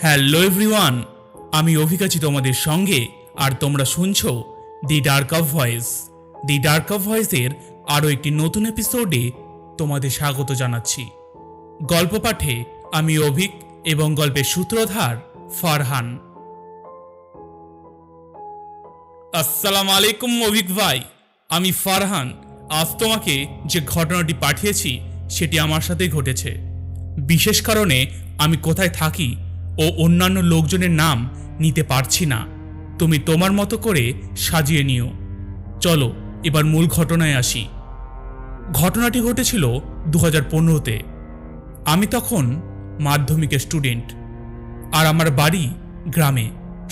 Hello everyone, আমি অভিক আছি তোমাদের সঙ্গে, আর তোমরা শুনছো the dark of voice. The dark of ভয়েসের আরও একটি নতুন এপিসোডে তোমাদের স্বাগত জানাচ্ছি। গল্প পাঠে আমি অভিক এবং গল্পের সূত্রধার ফারহান। আসসালামু আলাইকুম অভিক ভাই, আমি ফারহান। আজ তোমাকে যে ঘটনাটি পাঠিয়েছি সেটি আমার সাথেই ঘটেছে। বিশেষ কারণে আমি কোথায় থাকি ও অন্যান্য লোকজনের নাম নিতে পারছি না, তুমি তোমার মতো করে সাজিয়ে নিও। চলো এবার মূল ঘটনায় আসি। ঘটনাটি ঘটেছিল 2015-তে। আমি তখন মাধ্যমিকের স্টুডেন্ট, আর আমার বাড়ি গ্রামে,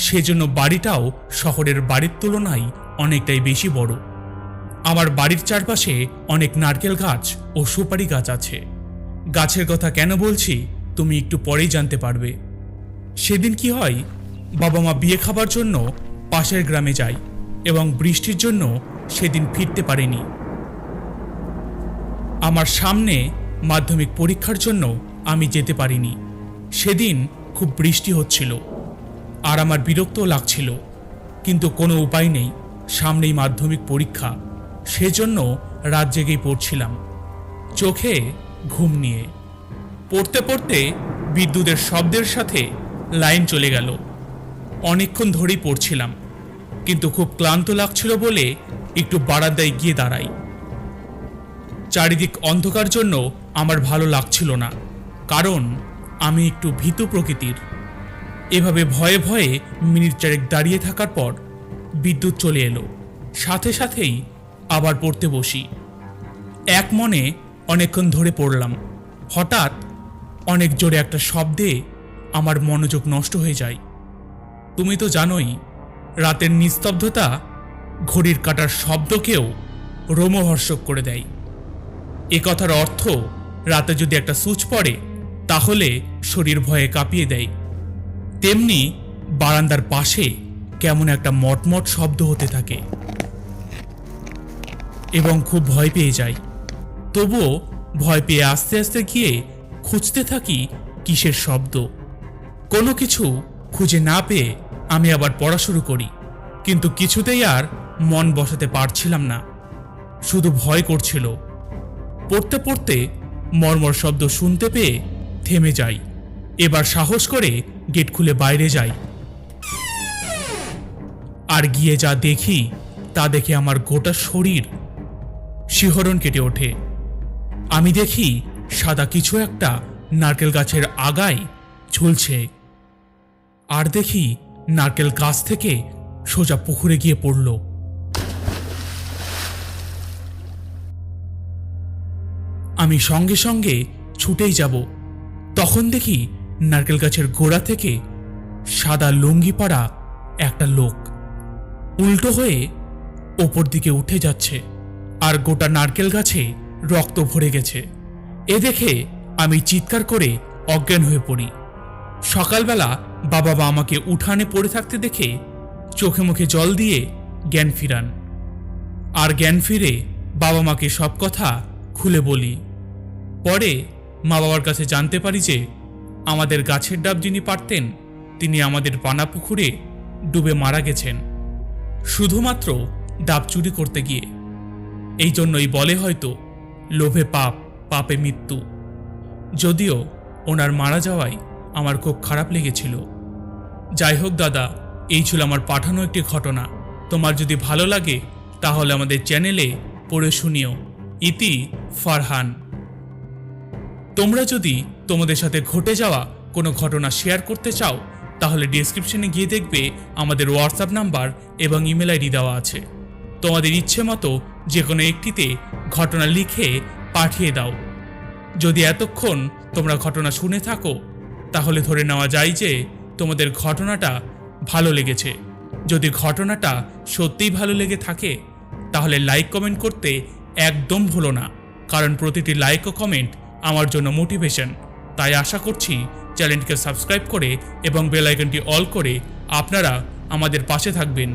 সেজন্য বাড়িটাও শহরের বাড়ির তুলনায় অনেকটাই বেশি বড়। আমার বাড়ির চারপাশে অনেক নারকেল গাছ ও সুপারি গাছ আছে। গাছের কথা কেন বলছি তুমি একটু পরেই জানতে পারবে। সেদিন কি হয়, বাবা মা বিয়ে খাবার জন্য পাশের গ্রামে যায় এবং বৃষ্টির জন্য সেদিন ফিরতে পারেনি। আমার সামনে মাধ্যমিক পরীক্ষার জন্য আমি যেতে পারিনি। সেদিন খুব বৃষ্টি হচ্ছিল আর আমার বিরক্তও লাগছিল, কিন্তু কোনো উপায় নেই, সামনেই মাধ্যমিক পরীক্ষা। সেজন্য রাত জেগেই পড়ছিলাম, চোখে ঘুম নিয়ে। পড়তে পড়তে বিদ্যুতের শব্দের সাথে লাইন চলে গেল। অনেকক্ষণ ধরেই পড়ছিলাম, কিন্তু খুব ক্লান্ত লাগছিল বলে একটু বারান্দায় গিয়ে দাঁড়াই। চারিদিক অন্ধকার জন্য আমার ভালো লাগছিল না, কারণ আমি একটু ভীতু প্রকৃতির। এভাবে ভয়ে ভয়ে মিনিট চারেক দাঁড়িয়ে থাকার পর বিদ্যুৎ চলে এলো। সাথে সাথেই আবার পড়তে বসি। এক মনে অনেকক্ষণ ধরে পড়লাম। হঠাৎ অনেক জোরে একটা শব্দে আমার মনোযোগ নষ্ট হয়ে যায়। তুমি তো জানোই, রাতের নিস্তব্ধতা ঘড়ির কাঁটার শব্দকেও রোমহর্ষক করে দেয়। এ কথার অর্থ, রাতে যদি একটা সুইচ পড়ে তাহলে শরীর ভয়ে কাঁপিয়ে দেয়। তেমনি বারান্দার পাশে কেমন একটা মটমট শব্দ হতে থাকে এবং খুব ভয় পেয়ে যাই। তবুও ভয় পেয়ে আস্তে আস্তে গিয়ে খুঁজতে থাকি কিসের শব্দ। কোনো কিছু খুঁজে না পেয়ে আমি আবার পড়া শুরু করি, কিন্তু কিছুতেই আর মন বসাতে পারছিলাম না, শুধু ভয় করছিল। পড়তে পড়তে মর্মর শব্দ শুনতে পেয়ে থেমে যাই। এবার সাহস করে গেট খুলে বাইরে যাই, আর গিয়ে যা দেখি তা দেখে আমার গোটা শরীর শিহরণ কেটে ওঠে। আমি দেখি সাদা কিছু একটা নারকেল গাছের আগায় ঝুলছে, আর দেখি নারকেল গাছ থেকে সোজা পুকুরে গিয়ে পড়ল। আমি সঙ্গে সঙ্গে ছুটেই যাব, তখন দেখি নারকেল গাছের গোড়া থেকে সাদা লুঙ্গি পরা একটা লোক উল্টো হয়ে ওপর দিকে উঠে যাচ্ছে, আর গোটা নারকেল গাছে রক্ত ভরে গেছে। এ দেখে আমি চিৎকার করে অজ্ঞান হয়ে পড়ি। সকালবেলা বাবা মা আমাকে উঠানে পড়ে থাকতে দেখে চোখে মুখে জল দিয়ে জ্ঞান ফিরান, আর জ্ঞান ফিরে বাবা মাকে সব কথা খুলে বলি। পরে মা বাবার কাছে জানতে পারি যে আমাদের গাছের ডাব যিনি পারতেন তিনি আমাদের পানা পুকুরে ডুবে মারা গেছেন, শুধুমাত্র ডাব চুরি করতে গিয়ে। এই জন্যই বলে হয়তো লোভে পাপ, পাপে মৃত্যু। যদিও ওনার মারা যাওয়ায় আমার খুব খারাপ লেগেছিল। যাই হোক দাদা, এই ছিল আমার পাঠানো একটি ঘটনা। তোমার যদি ভালো লাগে তাহলে আমাদের চ্যানেলে পড়ে শুনিও। ইতি ফারহান। তোমরা যদি তোমাদের সাথে ঘটে যাওয়া কোনো ঘটনা শেয়ার করতে চাও তাহলে ডেসক্রিপশনে গিয়ে দেখবে আমাদের হোয়াটসঅ্যাপ নাম্বার এবং ইমেল আইডি দেওয়া আছে। তোমাদের ইচ্ছে মতো যে কোনো একটিতে ঘটনা লিখে পাঠিয়ে দাও। যদি এতক্ষণ তোমরা ঘটনা শুনে থাকো তাহলে ধরে নেওয়া যায় যে তোমাদের ঘটনাটা ভালো লেগেছে। যদি ঘটনাটা সত্যিই ভালো লেগে থাকে তাহলে লাইক কমেন্ট করতে একদম ভুলো না, কারণ প্রতিটি লাইক ও কমেন্ট আমার জন্য মোটিভেশন। তাই আশা করছি চ্যানেলটিকে সাবস্ক্রাইব করে এবং বেল আইকনটি অল করে আপনারা আমাদের পাশে থাকবেন।